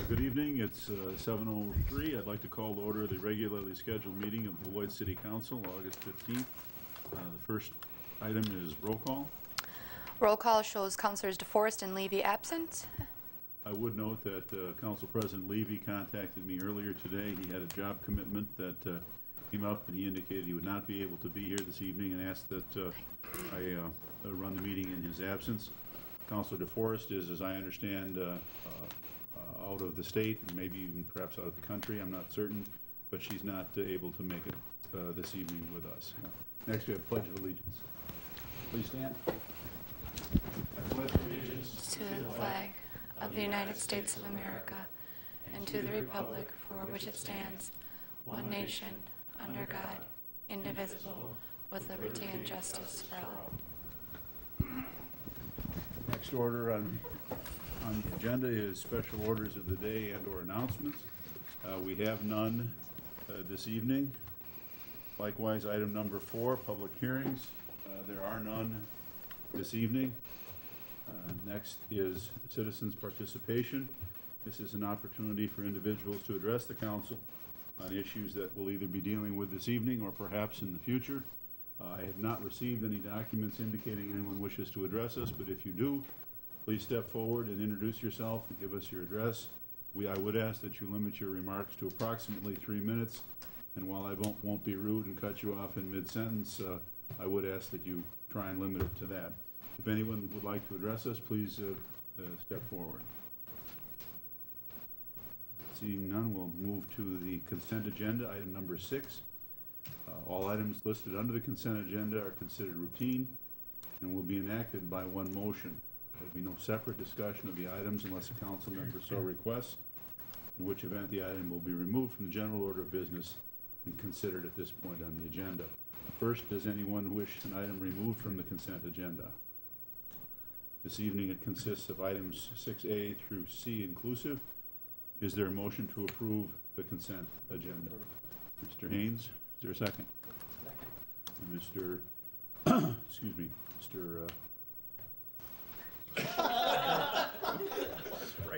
Good evening. It's 7:03. I'd like to call to order the regularly scheduled meeting of Beloit City Council, August 15th. The first item is roll call. Roll call shows Councilors DeForest and Levy absent. I would note that Council President Levy contacted me earlier today. He had a job commitment that came up, and he indicated he would not be able to be here this evening and asked that I run the meeting in his absence. Councilor DeForest is, as I understand, out of the state, and maybe even perhaps out of the country, I'm not certain, but she's not able to make it this evening with us. Next, we have Pledge of Allegiance. Please stand. I pledge allegiance To the flag of the United States of America and to the republic for which it stands, one nation, under God, indivisible, with liberty and justice for all. Next order on the agenda is special orders of the day and or announcements. We have none this evening. Likewise, item number 4, public hearings. There are none this evening. Next is citizens' participation. This is an opportunity for individuals to address the council on issues that we'll either be dealing with this evening or perhaps in the future. I have not received any documents indicating anyone wishes to address us, but if you do, please step forward and introduce yourself and give us your address. I would ask that you limit your remarks to approximately 3 minutes, and while I won't be rude and cut you off in mid-sentence, I would ask that you try and limit it to that. If anyone would like to address us, please step forward. Seeing none, we'll move to the consent agenda, item number 6. All items listed under the consent agenda are considered routine and will be enacted by one motion. There will be no separate discussion of the items unless a council member so requests, in which event the item will be removed from the general order of business and considered at this point on the agenda. First, does anyone wish an item removed from the consent agenda? This evening it consists of items 6A through C inclusive. Is there a motion to approve the consent agenda? Mr. Haynes, is there a second? Second. And Mr. excuse me, Mr.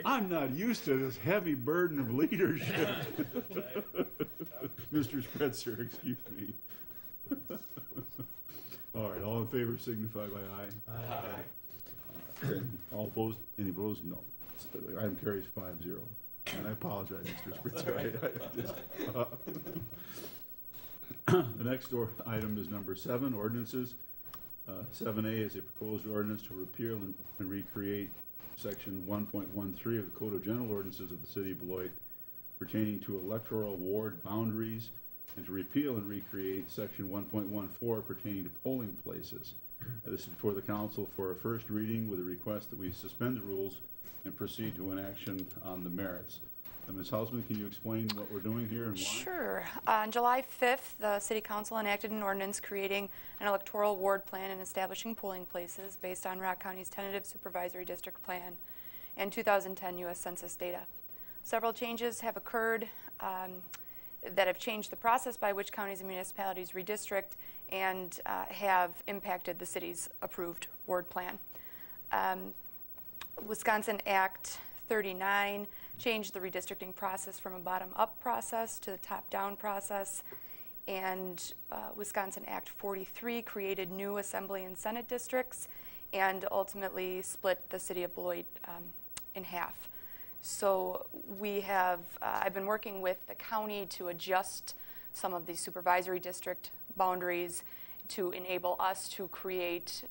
I'm not used to this heavy burden of leadership. Mr. Spretzer, excuse me. All right, all in favor signify by aye. Aye. All opposed? Any opposed? No. Item carries 5-0. And I apologize, Mr. Spritzer. The next item is number 7, ordinances. 7A is a proposed ordinance to repeal and recreate section 1.13 of the Code of General Ordinances of the City of Beloit pertaining to electoral ward boundaries, and to repeal and recreate section 1.14 pertaining to polling places. This is before the council for a first reading with a request that we suspend the rules and proceed to an action on the merits. Ms. Hausman, can you explain what we're doing here and why? Sure. On July 5th, the City Council enacted an ordinance creating an electoral ward plan and establishing polling places based on Rock County's tentative supervisory district plan and 2010 U.S. Census data. Several changes have occurred that have changed the process by which counties and municipalities redistrict and have impacted the city's approved ward plan. Wisconsin Act 39 changed the redistricting process from a bottom-up process to the top-down process, and Wisconsin Act 43 created new Assembly and Senate districts and ultimately split the city of Beloit in half. So we have, I've been working with the county to adjust some of the supervisory district boundaries to enable us to create,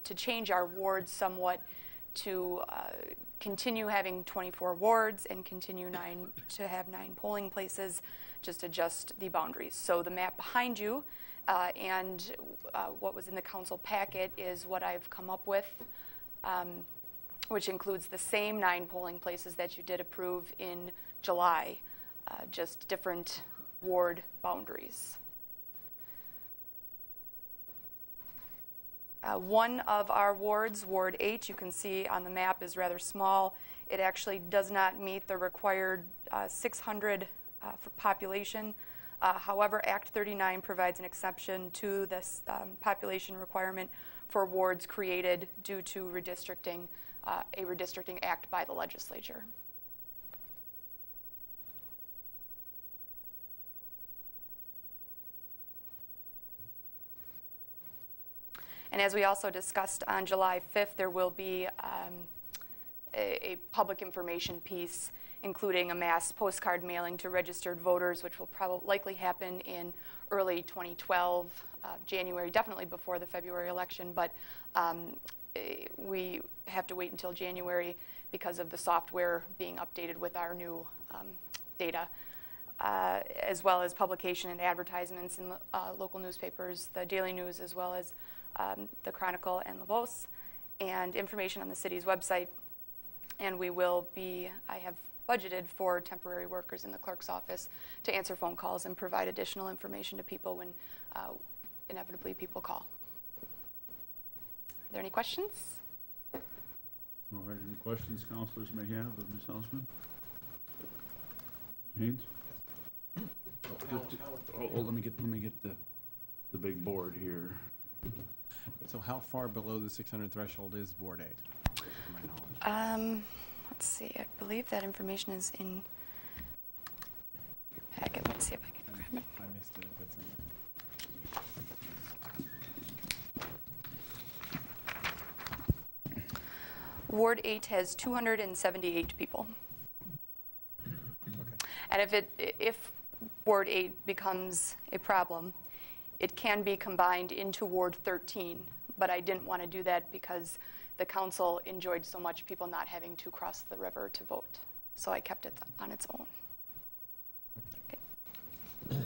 to change our wards somewhat, to continue having 24 wards and continue to have 9 polling places, just adjust the boundaries. So the map behind you and what was in the council packet is what I've come up with, which includes the same 9 polling places that you did approve in July, just different ward boundaries. One of our wards, Ward 8, you can see on the map is rather small. It actually does not meet the required 600 for population. However, Act 39 provides an exception to this population requirement for wards created due to redistricting, a redistricting act by the legislature. And as we also discussed on July 5th, there will be a public information piece, including a mass postcard mailing to registered voters, which will probably likely happen in early 2012, January, definitely before the February election, but we have to wait until January because of the software being updated with our new data, as well as publication and advertisements in local newspapers, the Daily News, as well as the Chronicle and La Voz, and information on the city's website. And we will be, I have budgeted for temporary workers in the clerk's office to answer phone calls and provide additional information to people when inevitably people call. Are there any questions? All right, any questions councilors may have of Ms. Hausman? Haynes? Let me get the big board here. So how far below the 600 threshold is Ward 8, to my knowledge? Let's see, I believe that information is in your packet. Let's see if I can grab it. I missed it if it's in there. Ward 8 has 278 people. Okay. And if Ward 8 becomes a problem, it can be combined into Ward 13, but I didn't want to do that because the council enjoyed so much people not having to cross the river to vote. So I kept it on its own. Okay.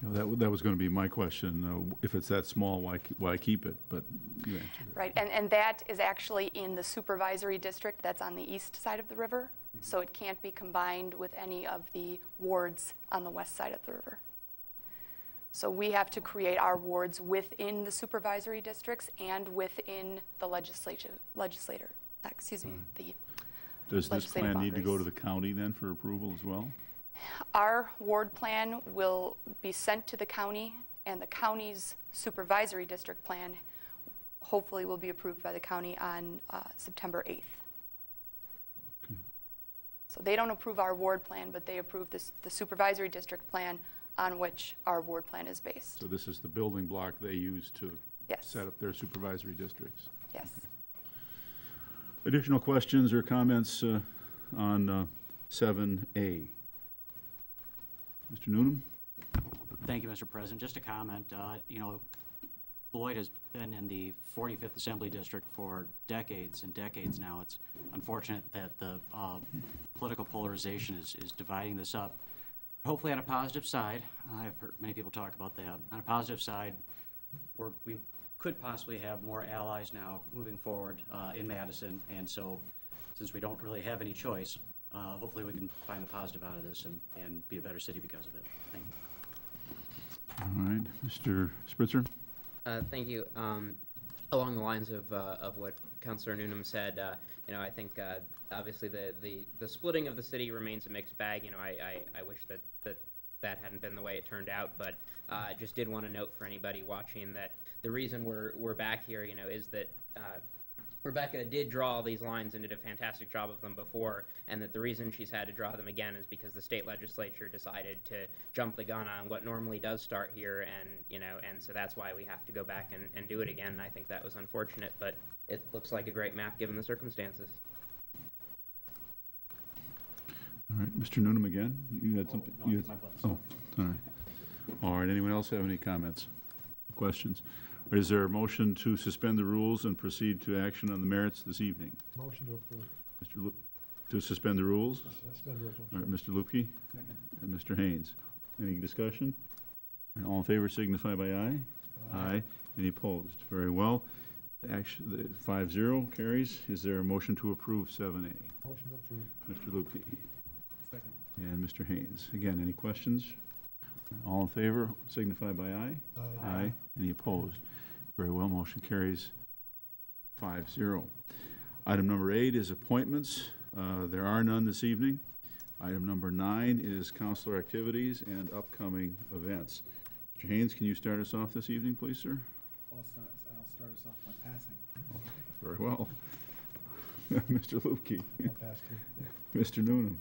You know, that was going to be my question. If it's that small, why keep it? But you answered it. Right, and that is actually in the supervisory district that's on the east side of the river. Mm-hmm. So it can't be combined with any of the wards on the west side of the river. So we have to create our wards within the supervisory districts and within the the Does this plan legislative need to go boundaries. to the county then for approval as well? Our ward plan will be sent to the county, and the county's supervisory district plan hopefully will be approved by the county on September 8th. Okay. So they don't approve our ward plan, but they approve the supervisory district plan on which our ward plan is based. So this is the building block they use to Yes. set up their supervisory districts. Yes. Additional questions or comments on 7A? Mr. Noonan? Thank you, Mr. President. Just a comment. Beloit has been in the 45th Assembly District for decades and decades now. It's unfortunate that the political polarization is dividing this up. Hopefully on a positive side, I've heard many people talk about that. On a positive side, we could possibly have more allies now moving forward in Madison, and so since we don't really have any choice, hopefully we can find the positive out of this and be a better city because of it. Thank you. All right, Mr. Spritzer? Thank you. Along the lines of what Councilor Noonan said, I think obviously the splitting of the city remains a mixed bag. I wish that hadn't been the way it turned out, but just did want to note for anybody watching that the reason we're back here, is that Rebecca did draw all these lines and did a fantastic job of them before, and that the reason she's had to draw them again is because the state legislature decided to jump the gun on what normally does start here, and so that's why we have to go back and do it again. And I think that was unfortunate, but it looks like a great map given the circumstances. All right, Mr. Noonan again? You had something? No, you had, my pleasure. oh, all right. All right, anyone else have any comments, questions? Or is there a motion to suspend the rules and proceed to action on the merits this evening? Motion to approve. To suspend the rules? Suspend rules. All right, Mr. Lupke? Second. And Mr. Haynes. Any discussion? All in favor signify by aye. Aye. Any opposed? Very well. Action, the 5-0 carries. Is there a motion to approve 7A? Motion to approve. Mr. Lupke Second. and Mr. Haynes. Again, any questions? All in favor signify by aye. Aye. Any opposed? Very well, motion carries 5-0. Item number 8 is appointments. There are none this evening. Item number 9 is councilor activities and upcoming events. Mr. Haynes, can you start us off this evening, please, sir? I'll start us off by passing. Very well. Mr. Lupke. I'll pass to you. Mr. Noonan.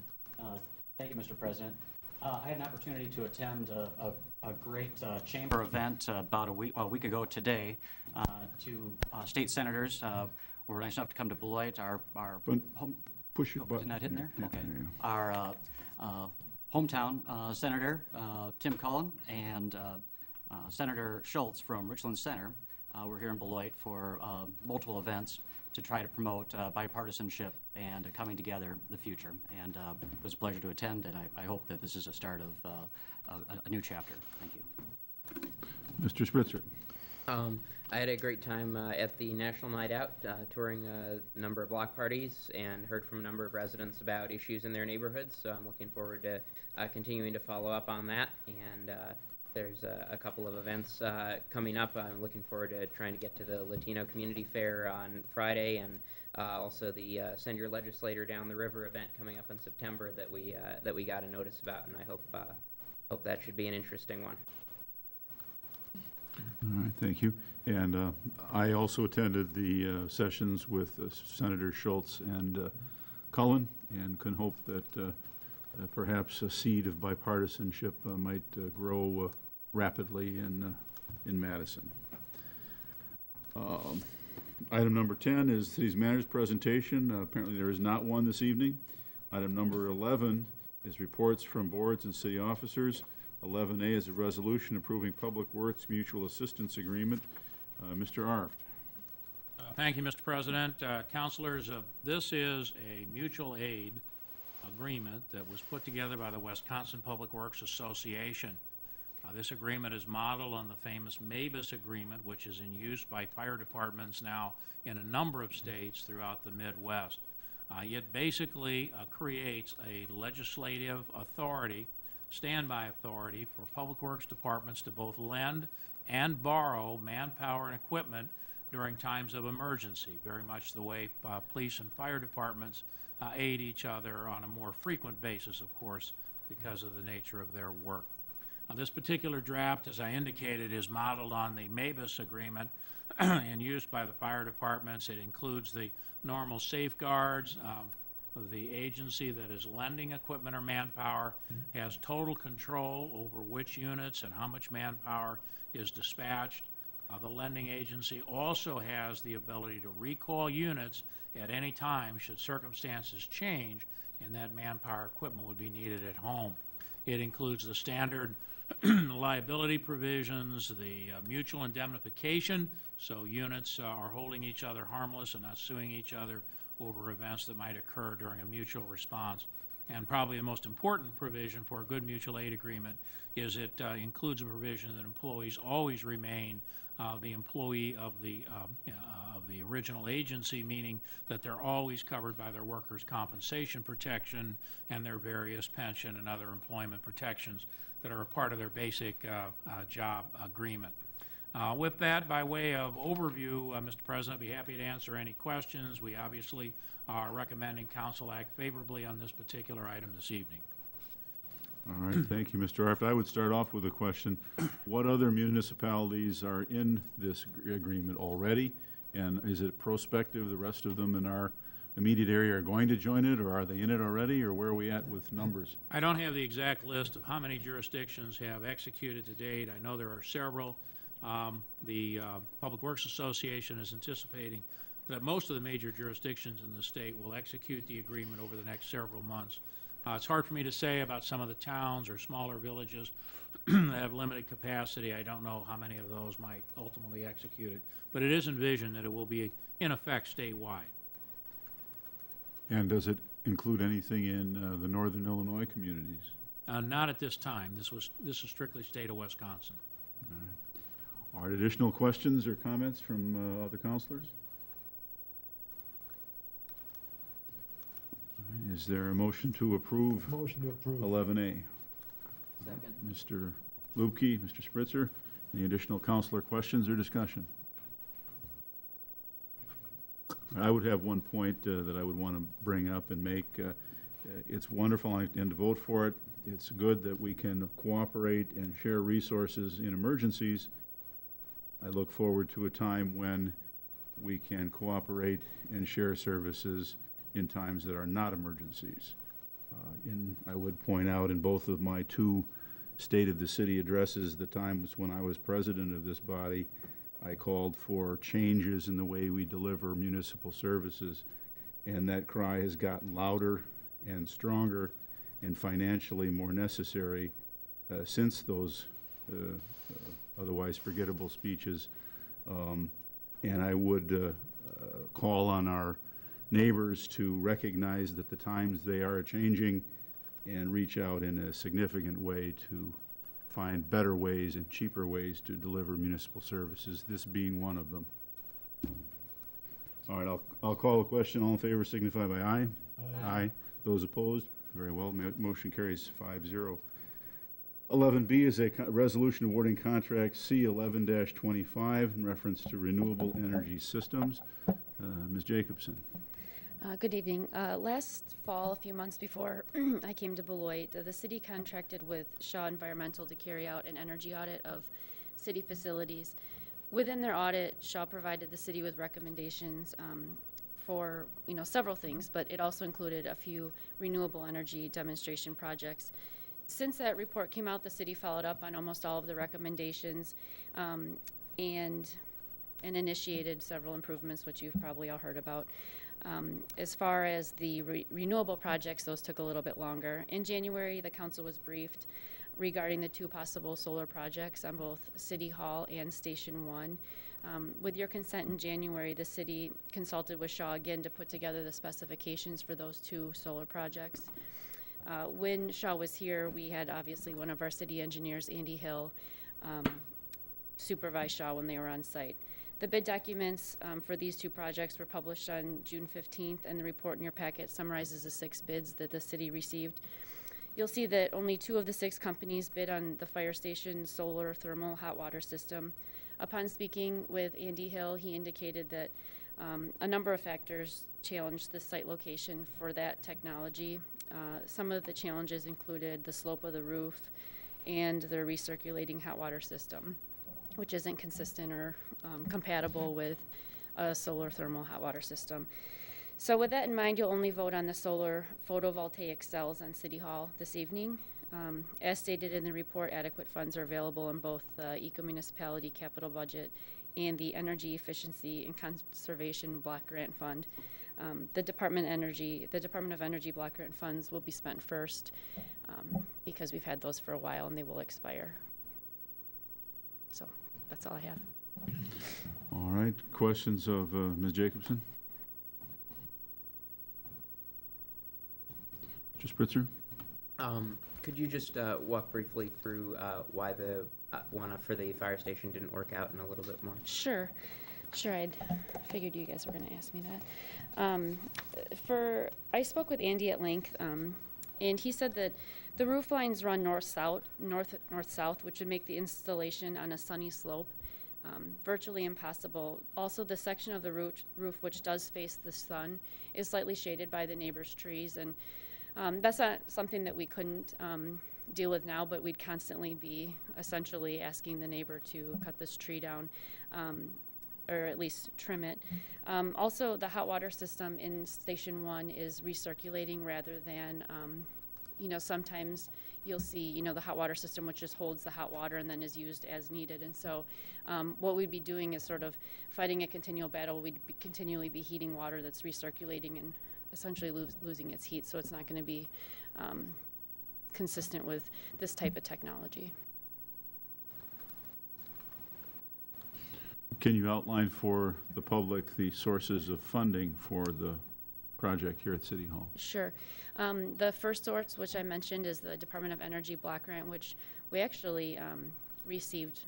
Thank you, Mr. President. I had an opportunity to attend a great chamber event about a week ago today. Two state senators were nice enough to come to Beloit. Our But home, push your oh, button. isn't that hitting there? Yeah, Okay. yeah. Our hometown senator Tim Cullen and Senator Schultz from Richland Center were here in Beloit for multiple events to try to promote bipartisanship and coming together the future. And it was a pleasure to attend, and I hope that this is a start of a new chapter. Thank you. Mr. Spritzer. I had a great time at the National Night Out, touring a number of block parties, and heard from a number of residents about issues in their neighborhoods. So I'm looking forward to continuing to follow up on that. And there's a couple of events coming up. I'm looking forward to trying to get to the Latino Community Fair on Friday, and also the Send Your Legislator Down the River event coming up in September that we got a notice about, and I hope that should be an interesting one. All right, thank you. And I also attended the sessions with Senator Schultz and Cullen, and can hope that perhaps a seed of bipartisanship might grow rapidly in Madison. Item number 10 is City's Manager's presentation. Apparently there is not one this evening. Item number 11 is reports from boards and city officers. 11A is a resolution approving Public Works Mutual Assistance Agreement. Mr. Arft. Thank you, Mr. President. Councilors, this is a mutual aid agreement that was put together by the Wisconsin Public Works Association. This agreement is modeled on the famous MABUS agreement, which is in use by fire departments now in a number of states throughout the Midwest. It basically creates a legislative authority, standby authority for public works departments to both lend and borrow manpower and equipment during times of emergency, very much the way police and fire departments aid each other on a more frequent basis, of course, because of the nature of their work. This particular draft, as I indicated, is modeled on the MABUS agreement and used by the fire departments. It includes the normal safeguards. The agency that is lending equipment or manpower has total control over which units and how much manpower is dispatched. The lending agency also has the ability to recall units at any time should circumstances change and that manpower equipment would be needed at home. It includes the standard liability provisions, the mutual indemnification, so units are holding each other harmless and not suing each other over events that might occur during a mutual response. And probably the most important provision for a good mutual aid agreement is it includes a provision that employees always remain the employee of the original agency, meaning that they're always covered by their workers' compensation protection and their various pension and other employment protections that are a part of their basic job agreement. With that, by way of overview, Mr. President, I'd be happy to answer any questions. We obviously are recommending council act favorably on this particular item this evening. All right, thank you, Mr. Arft. I would start off with a question. What other municipalities are in this agreement already? And is it prospective, the rest of them in our immediate area are going to join it, or are they in it already, or where are we at with numbers? I don't have the exact list of how many jurisdictions have executed to date. I know there are several. The Public Works Association is anticipating that most of the major jurisdictions in the state will execute the agreement over the next several months. It's hard for me to say about some of the towns or smaller villages that have limited capacity. I don't know how many of those might ultimately execute it, but it is envisioned that it will be in effect statewide. And does it include anything in the northern Illinois communities? Not at this time. This is strictly state of Wisconsin. All right, additional questions or comments from other counselors? All right, is there a motion to approve Motion to approve. 11A? Second. Mr. Lubke, Mr. Spritzer, any additional counselor questions or discussion? I would have one point that I would want to bring up and make. It's wonderful and to vote for it. It's good that we can cooperate and share resources in emergencies. I look forward to a time when we can cooperate and share services in times that are not emergencies. I would point out in both of my two State of the City addresses, the times when I was president of this body, I called for changes in the way we deliver municipal services, and that cry has gotten louder and stronger and financially more necessary since those otherwise forgettable speeches. And I would call on our neighbors to recognize that the times they are changing and reach out in a significant way to find better ways and cheaper ways to deliver municipal services, this being one of them. All right, I'll call the question. All in favor signify by aye. Aye. Those opposed? Very well. Motion carries 5-0. 11B is a resolution awarding contract C11-25 in reference to renewable energy systems. Ms. Jacobson. Good evening. Last fall, a few months before I came to Beloit, the city contracted with Shaw Environmental to carry out an energy audit of city facilities. Within their audit, Shaw provided the city with recommendations for several things, but it also included a few renewable energy demonstration projects. Since that report came out, the city followed up on almost all of the recommendations and initiated several improvements, which you've probably all heard about. As far as the renewable projects, those took a little bit longer. In January, the council was briefed regarding the two possible solar projects on both City Hall and Station 1. With your consent in January, the city consulted with Shaw again to put together the specifications for those two solar projects. When Shaw was here, we had obviously one of our city engineers, Andy Hill, supervise Shaw when they were on site. The bid documents for these two projects were published on June 15th, and the report in your packet summarizes the 6 bids that the city received. You'll see that only 2 of the 6 companies bid on the fire station solar thermal hot water system. Upon speaking with Andy Hill, he indicated that a number of factors challenged the site location for that technology. Some of the challenges included the slope of the roof and the recirculating hot water system, which isn't consistent or compatible with a solar thermal hot water system. So with that in mind, you'll only vote on the solar photovoltaic cells on City Hall this evening. As stated in the report, adequate funds are available in both the Eco-Municipality Capital Budget and the Energy Efficiency and Conservation Block Grant Fund. The Department of Energy Block Grant funds will be spent first because we've had those for a while and they will expire. So that's all I have. All right, questions of Ms. Jacobson? Mr. Spritzer? Could you just walk briefly through why the one for the fire station didn't work out in a little bit more? Sure, I figured you guys were going to ask me that. I spoke with Andy at length, and he said that the roof lines run north-south, which would make the installation on a sunny slope virtually impossible. Also, the section of the roof which does face the sun is slightly shaded by the neighbor's trees, and that's not something that we couldn't deal with now, but we'd constantly be essentially asking the neighbor to cut this tree down or at least trim it. Also, the hot water system in Station 1 is recirculating rather than, sometimes you'll see, the hot water system which just holds the hot water and then is used as needed. And so what we'd be doing is sort of fighting a continual battle. We'd continually be heating water that's recirculating and essentially losing its heat, so it's not going to be consistent with this type of technology. Can you outline for the public the sources of funding for the project here at City Hall? Sure. The first source, which I mentioned, is the Department of Energy Block Grant, which we actually received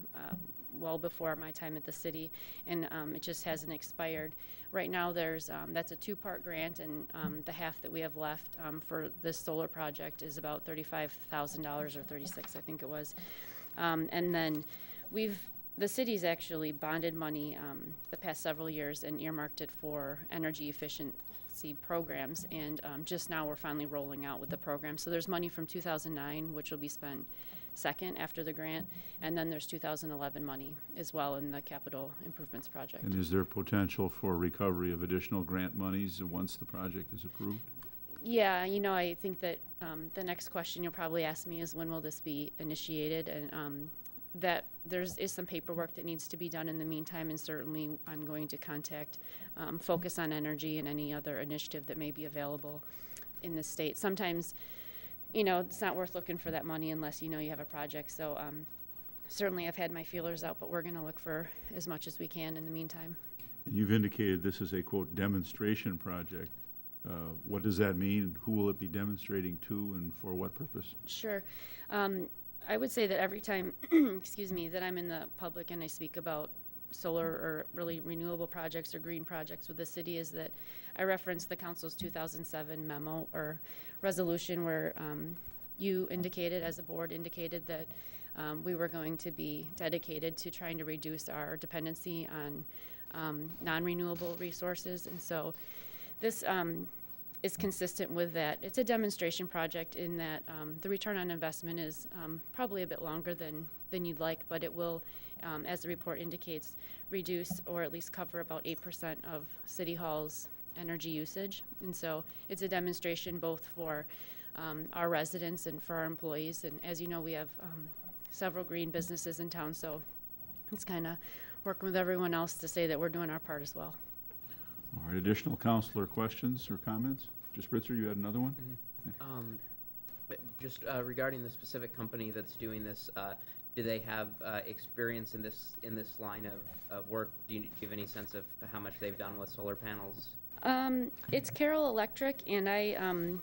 well before my time at the city, and it just hasn't expired. Right now, that's a 2-part grant, and the half that we have left for this solar project is about $35,000 or $36,000, I think it was. And then the city's actually bonded money the past several years and earmarked it for energy efficiency programs, and just now we're finally rolling out with the program. So there's money from 2009, which will be spent second after the grant, and then there's 2011 money as well in the capital improvements project. And is there potential for recovery of additional grant monies once the project is approved? Yeah, I think that the next question you'll probably ask me is when will this be initiated, and that is some paperwork that needs to be done in the meantime, and certainly I'm going to contact Focus on Energy and any other initiative that may be available in the state. Sometimes, it's not worth looking for that money unless you have a project. So certainly I've had my feelers out, but we're going to look for as much as we can in the meantime. And you've indicated this is a, quote, demonstration project. What does that mean? Who will it be demonstrating to and for what purpose? Sure. I would say that every time, excuse me, that I'm in the public and I speak about solar or really renewable projects or green projects with the city is that I reference the council's 2007 memo or resolution where you indicated, as a board, indicated that we were going to be dedicated to trying to reduce our dependency on non-renewable resources. And so this is consistent with that. It's a demonstration project in that the return on investment is probably a bit longer than you'd like, but it will, as the report indicates, reduce or at least cover about 8% of City Hall's energy usage. And so it's a demonstration both for our residents and for our employees. And as you know, we have several green businesses in town, so it's kind of working with everyone else to say that we're doing our part as well. All right, additional councilor questions or comments? Mr. Spritzer, you had another one? Just regarding the specific company that's doing this, do they have experience in this line of work? Do you give any sense of how much they've done with solar panels? It's Carroll Electric, and I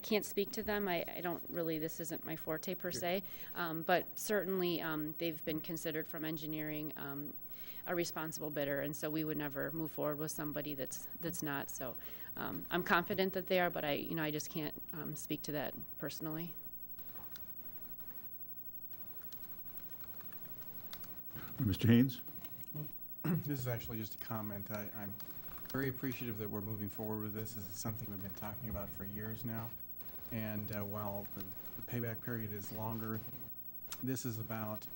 can't speak to them. I don't really, this isn't my forte per se, but certainly they've been considered from engineering a responsible bidder, and so we would never move forward with somebody that's not. So I'm confident that they are, but I just can't speak to that personally. Mr. Haynes? This is actually just a comment. I'm very appreciative that we're moving forward with this. This is something we've been talking about for years now. And while the payback period is longer, this is about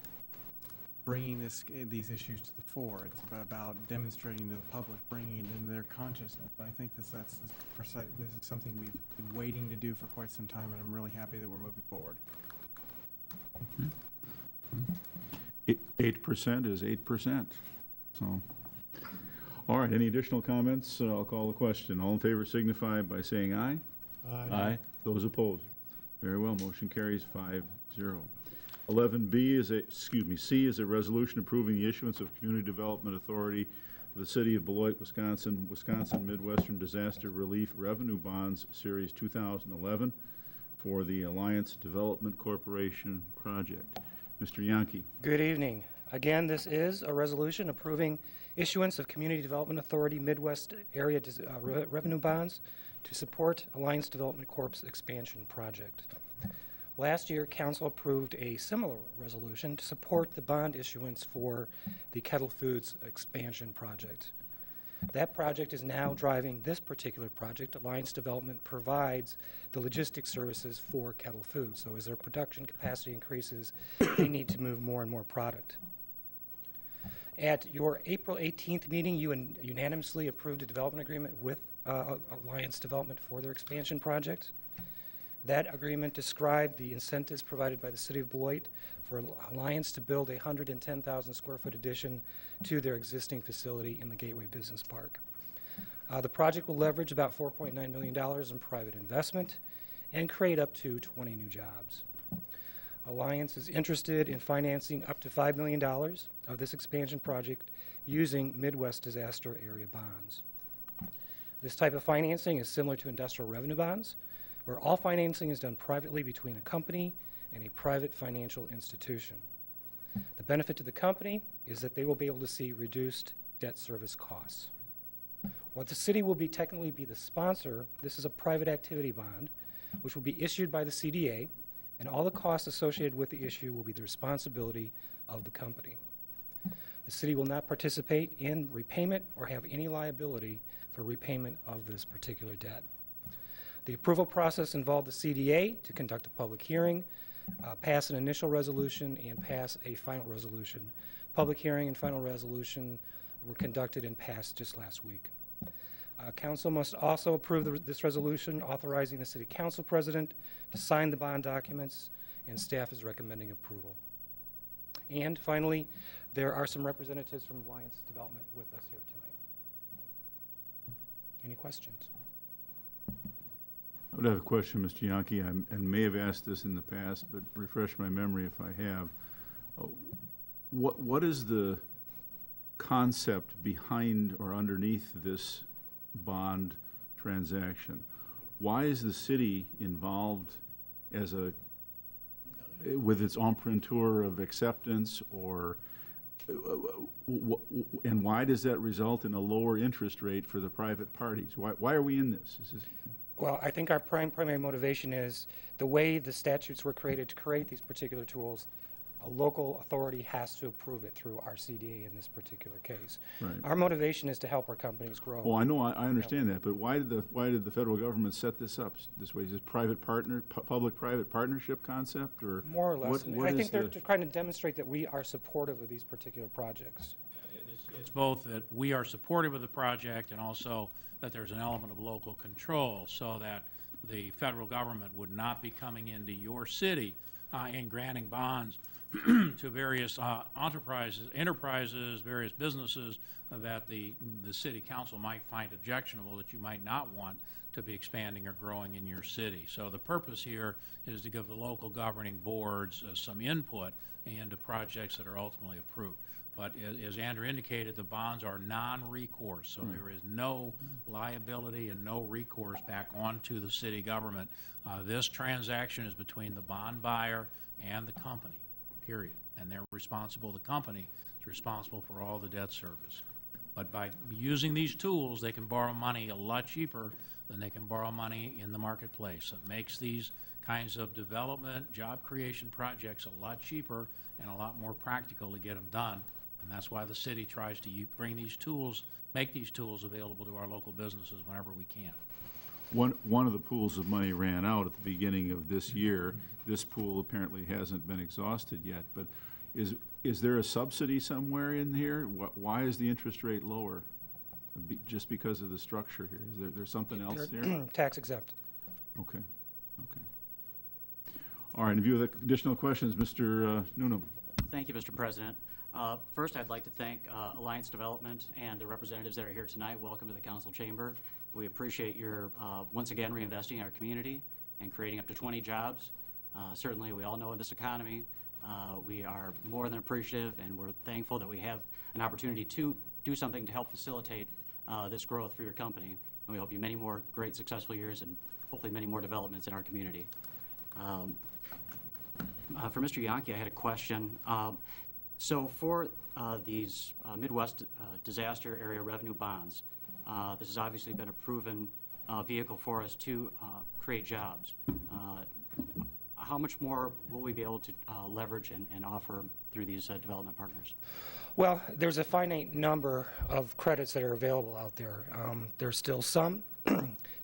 bringing these issues to the fore. It's about demonstrating to the public, bringing it into their consciousness. I think this is something we've been waiting to do for quite some time, and I'm really happy that we're moving forward. 8% is 8%. So, all right, any additional comments? I'll call the question. All in favor signify by saying aye. Aye. Those opposed? Very well, motion carries 5-0. 11B is C is a resolution approving the issuance of Community Development Authority of the City of Beloit, Wisconsin Midwestern Disaster Relief Revenue Bonds Series 2011 for the Alliance Development Corporation project. Mr. Yankee. Good evening. Again, this is a resolution approving issuance of Community Development Authority Midwest Area Revenue Bonds to support Alliance Development Corp's expansion project. Last year, Council approved a similar resolution to support the bond issuance for the Kettle Foods expansion project. That project is now driving this particular project. Alliance Development provides the logistics services for Kettle Foods. So as their production capacity increases, they need to move more and more product. At your April 18th meeting, you unanimously approved a development agreement with Alliance Development for their expansion project. That agreement described the incentives provided by the City of Beloit for Alliance to build a 110,000 square foot addition to their existing facility in the Gateway Business Park. The project will leverage about $4.9 million in private investment and create up to 20 new jobs. Alliance is interested in financing up to $5 million of this expansion project using Midwest Disaster Area bonds. This type of financing is similar to industrial revenue bonds, where all financing is done privately between a company and a private financial institution. The benefit to the company is that they will be able to see reduced debt service costs. While the city will technically be the sponsor, this is a private activity bond, which will be issued by the CDA, and all the costs associated with the issue will be the responsibility of the company. The city will not participate in repayment or have any liability for repayment of this particular debt. The approval process involved the CDA to conduct a public hearing, pass an initial resolution, and pass a final resolution. Public hearing and final resolution were conducted and passed just last week. Council must also approve this resolution authorizing the city council president to sign the bond documents, and staff is recommending approval. And finally, there are some representatives from Alliance Development with us here tonight. Any questions? I would have a question, Mr. Yankee, and may have asked this in the past, but refresh my memory if I have. What is the concept behind or underneath this bond transaction? Why is the city involved as with its emprunteur of acceptance, or and why does that result in a lower interest rate for the private parties? Why are we in this? Well, I think our primary motivation is the way the statutes were created to create these particular tools. A local authority has to approve it through our CDA in this particular case. Right. Our motivation is to help our companies grow. Well, I know, I understand that, but why did the federal government set this up this way? Is it public-private partnership concept, or? More or less. what I think is they're the- trying to demonstrate that we are supportive of these particular projects. It's both that we are supportive of the project and also that there's an element of local control so that the federal government would not be coming into your city and granting bonds to various enterprises, various businesses that the city council might find objectionable, that you might not want to be expanding or growing in your city. So the purpose here is to give the local governing boards some input into projects that are ultimately approved. But as Andrew indicated, the bonds are non-recourse, so there is no liability and no recourse back onto the city government. This transaction is between the bond buyer and the company, period. And they're responsible, the company is responsible for all the debt service. But by using these tools, they can borrow money a lot cheaper than they can borrow money in the marketplace. It makes these kinds of development, job creation projects a lot cheaper and a lot more practical to get them done. And that's why the city tries to bring these tools, make these tools available to our local businesses whenever we can. One of the pools of money ran out at the beginning of this year. This pool apparently hasn't been exhausted yet, but is there a subsidy somewhere in here? Why is the interest rate lower? Just because of the structure here? Is there something else here? Tax exempt. Okay, okay. All right, in view of the additional questions, Mr. Noonan. Thank you, Mr. President. First, I'd like to thank Alliance Development and the representatives that are here tonight. Welcome to the council chamber. We appreciate your, once again, reinvesting in our community and creating up to 20 jobs. Certainly, we all know in this economy, we are more than appreciative, and we're thankful that we have an opportunity to do something to help facilitate this growth for your company. And we hope you many more great, successful years and hopefully many more developments in our community. For Mr. Yankee, I had a question. So for these Midwest disaster area revenue bonds, this has obviously been a proven vehicle for us to create jobs. How much more will we be able to leverage and offer through these development partners? Well, there's a finite number of credits that are available out there. There's still some.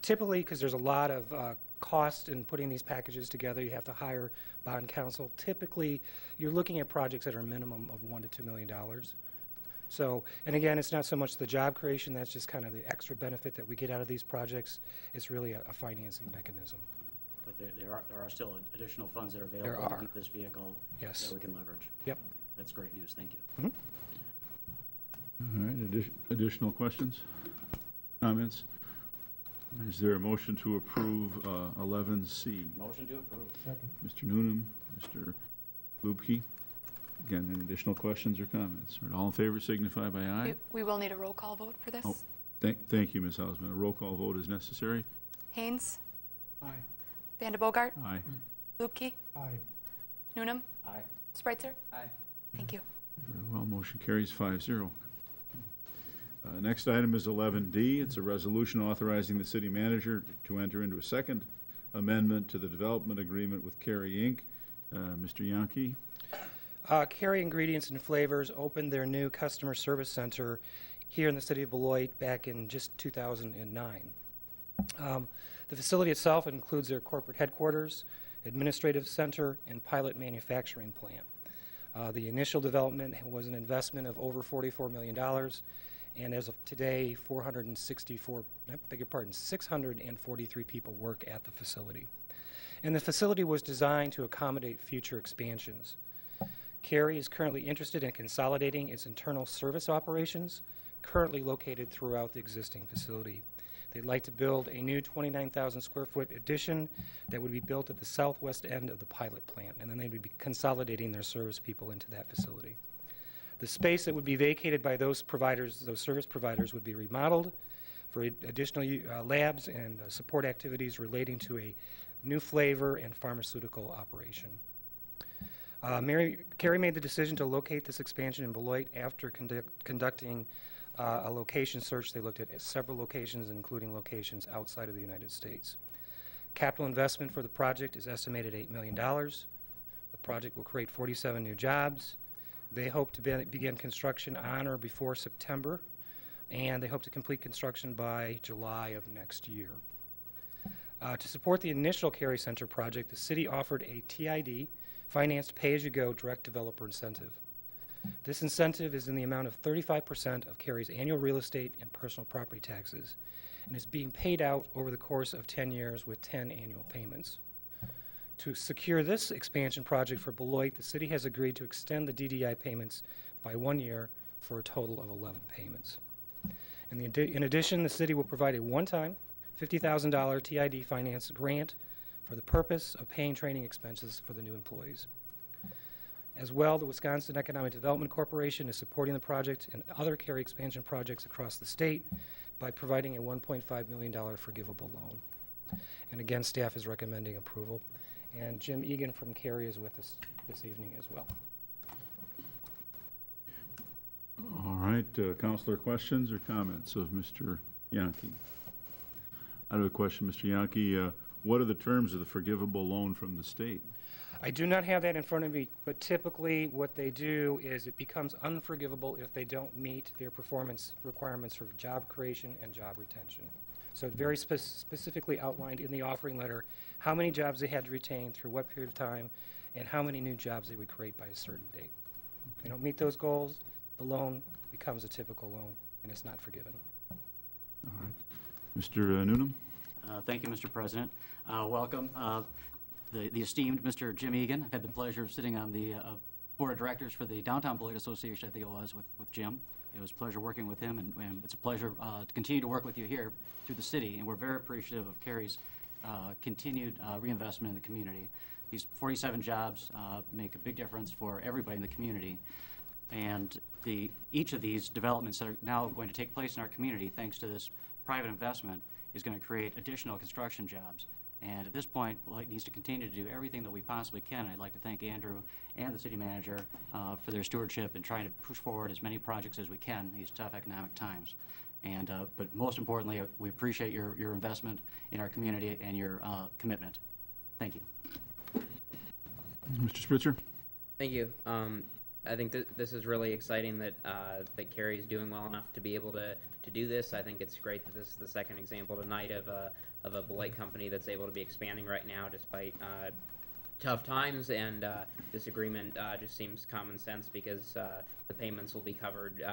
Typically, because there's a lot of cost in putting these packages together, you have to hire bond counsel. Typically, you're looking at projects that are a minimum of $1 to $2 million. So, and again, it's not so much the job creation, that's just kind of the extra benefit that we get out of these projects. It's really a financing mechanism. But there are still additional funds that are available There to are. keep this vehicle Yes. that we can leverage. Yep. Okay, that's great news. Thank you. All right, additional questions, comments? Is there a motion to approve 11C? Motion to approve. Second. Mr. Noonan, Mr. Lubke? Again, any additional questions or comments? All right, all in favor signify by aye. We will need a roll call vote for this. Oh. Thank you, Ms. Hausman. A roll call vote is necessary. Haynes, Aye. Van de Bogart, Aye. Lubke, Aye. Noonan, Aye. Spreitzer. Aye. Thank you. Very well, motion carries 5-0. Next item is 11D. It's a resolution authorizing the city manager to enter into a second amendment to the development agreement with Carey Inc. Mr. Yankee? Carey Ingredients and Flavors opened their new customer service center here in the city of Beloit back in just 2009. The facility itself includes their corporate headquarters, administrative center, and pilot manufacturing plant. The initial development was an investment of over $44 million, And as of today, 643 people work at the facility. And the facility was designed to accommodate future expansions. Cary is currently interested in consolidating its internal service operations, currently located throughout the existing facility. They'd like to build a new 29,000 square foot addition that would be built at the southwest end of the pilot plant, and then they'd be consolidating their service people into that facility. The space that would be vacated by those providers, those service providers, would be remodeled for additional labs and support activities relating to a new flavor and pharmaceutical operation. Cary made the decision to locate this expansion in Beloit after conducting a location search. They looked at several locations, including locations outside of the United States. Capital investment for the project is estimated $8 million. The project will create 47 new jobs. They hope to begin construction on or before September, and they hope to complete construction by July of next year. To support the initial Cary Center project, the city offered a TID, financed pay-as-you-go direct developer incentive. This incentive is in the amount of 35% of Cary's annual real estate and personal property taxes, and is being paid out over the course of 10 years with 10 annual payments. To secure this expansion project for Beloit, the city has agreed to extend the DDI payments by 1 year for a total of 11 payments. In addition, the city will provide a one-time $50,000 TID finance grant for the purpose of paying training expenses for the new employees. As well, the Wisconsin Economic Development Corporation is supporting the project and other Cary expansion projects across the state by providing a $1.5 million forgivable loan. And again, staff is recommending approval. And Jim Egan from Cary is with us this evening as well. All right, Counselor, questions or comments of Mr. Yankee? I have a question, Mr. Yankee. What are the terms of the forgivable loan from the state? I do not have that in front of me, but typically what they do is it becomes unforgivable if they don't meet their performance requirements for job creation and job retention. So it very specifically outlined in the offering letter how many jobs they had to retain through what period of time and how many new jobs they would create by a certain date. If they don't meet those goals, the loan becomes a typical loan and it's not forgiven. All right. Mr. Noonan? Thank you, Mr. President. Welcome, the esteemed Mr. Jim Egan. I've had the pleasure of sitting on the Board of Directors for the Downtown Beloit Association, I think it was, with Jim. It was a pleasure working with him, and it's a pleasure to continue to work with you here through the city, and we're very appreciative of Cary's continued reinvestment in the community. These 47 jobs make a big difference for everybody in the community, and each of these developments that are now going to take place in our community, thanks to this private investment, is going to create additional construction jobs. And at this point, Beloit needs to continue to do everything that we possibly can. And I'd like to thank Andrew and the city manager for their stewardship in trying to push forward as many projects as we can in these tough economic times. And but most importantly, we appreciate your investment in our community and your commitment. Thank you. Mr. Spritzer? Thank you. I think this is really exciting that that Cary's doing well enough to be able to do this. I think it's great that this is the second example tonight of a Beloit company that's able to be expanding right now despite tough times, and this agreement just seems common sense because the payments will be covered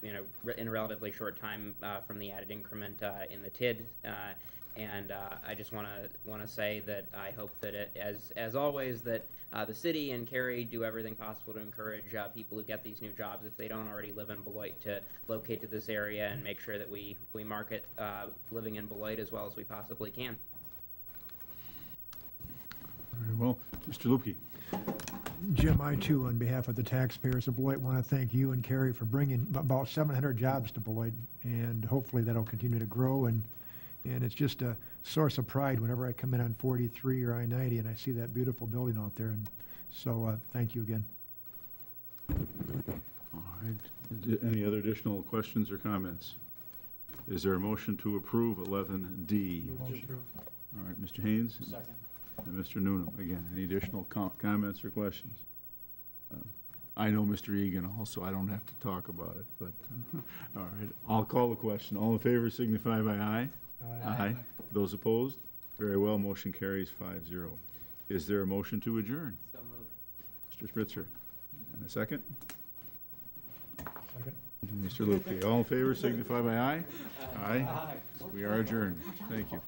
in a relatively short time from the added increment in the TID. And I just want to say that I hope that as always that the city and Cary do everything possible to encourage people who get these new jobs, if they don't already live in Beloit, to locate to this area and make sure that we market living in Beloit as well as we possibly can. Very well. Mr. Lupke? Jim, I too, on behalf of the taxpayers of Beloit, want to thank you and Cary for bringing about 700 jobs to Beloit, and hopefully that'll continue to grow. And it's just a source of pride whenever I come in on 43 or I-90 and I see that beautiful building out there. And so thank you again. All right. Any other additional questions or comments? Is there a motion to approve 11D? All right, Mr. Haynes? Second. And Mr. Noonan. Again, any additional comments or questions? I know Mr. Egan also. I don't have to talk about it, but all right. I'll call the question. All in favor signify by aye. Aye. Those opposed? Very well. Motion carries 5-0. Is there a motion to adjourn? So moved. Mr. Spritzer. And a second? Second. Mr. Lupke. All in favor signify by aye. Aye. We are adjourned. Thank you.